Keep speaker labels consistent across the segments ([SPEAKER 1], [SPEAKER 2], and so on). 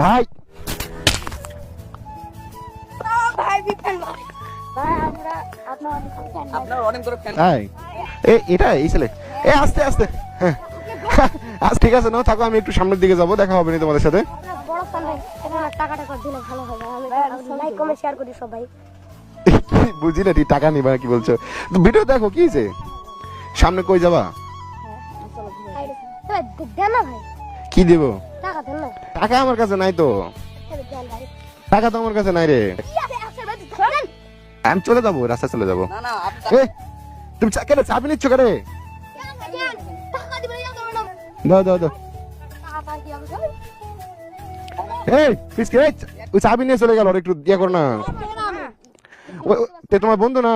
[SPEAKER 1] ভাই এটা এই ছেলে আস্তে আস্তে হ্যাঁ আজ ঠিক আছে না থাকো আমি একটু সামনের দিকে যাবো দেখা হবে না তোমাদের সাথে বুঝি না তুই টাকা নিবা কি বলছো ভিডিও দেখো কি হয়েছে সামনে কই যাবা কি দেব টাকা আমার কাছে নাই তো টাকা তো আমার কাছে নাই রে আমি চলে যাবো রাস্তা চলে যাবো তুমি কেন চাবি নিচ্ছ কেন দাও দাও দাও ওই চাবি নিয়ে চলে গেল একটু ইয়ে করো না তোমার বন্ধু না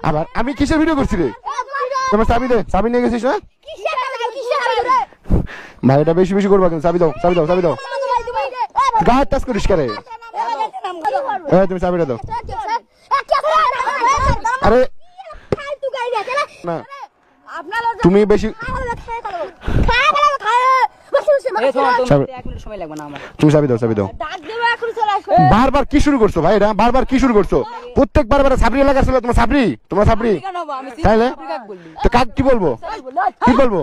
[SPEAKER 1] আবার আমি কিসের ভিডিও করছি রে তোমার চাবি দে চাবি নিয়ে গেছিস না ভাই এটা বেশি বেশি করবা কিন্তু চাবি দাও চাবি দাও চাবি দাও গায়ে টাচ করিস করে তুমি চাবিটা দাও আরে না তুমি বেশি তুমি চাবি দাও চাবি দাও বারবার কি শুরু করছো ভাই এটা বারবার কি শুরু করছো প্রত্যেক বারবার সাবরি এলাকা ছিল তোমার সাবরি তাইলে তো কাক কি বলবো কি বলবো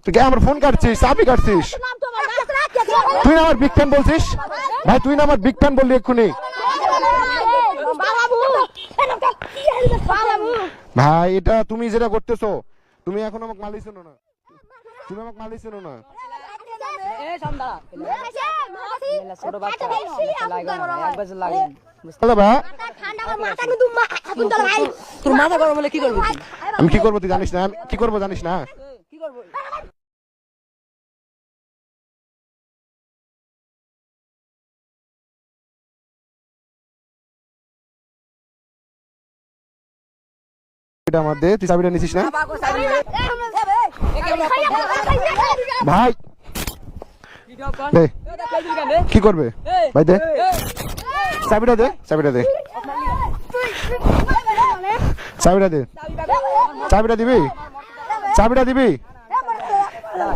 [SPEAKER 1] তুই আমার ফোন কাটছিস চাবি কাটছিস তুই না আমার বিগ ফ্যান বলছিস ভাই তুই না আমার বিগ ফ্যান বললি এক্ষুনি ভাই এটা তুমি যেটা করতেছো তুমি এখন আমাকে মালি চেনো না তুমি আমাকে মালি চেনো না আমি কি করবো তুই জানিস না আমি কি করবো জানিস না আমার দে তুই চাবিটা নিছিস না ভাই কি করবে ভাই দে চাবিটা দে চাবিটা দে চাবিটা দে চাবিটা দিবি চাবিটা দিবি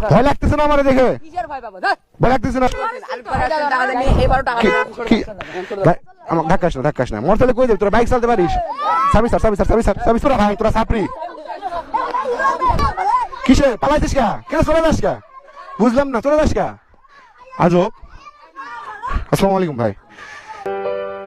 [SPEAKER 1] ভয় লাগতেছে না আমার দেখে ভয় লাগতেছে না আমার ধাক্কাস না ধাক্কাস না মোটরসাইকেল কই যাবি তোরা বাইক চালাতে পারিস সাবি স্যার সাবি স্যার সাবি স্যার সাবি তোরা ভাই তোরা সাপরি কিসে পালাইছিস কা কেন চলে যাস কা বুঝলাম না চলে যাস কা আজব আসসালামু আলাইকুম ভাই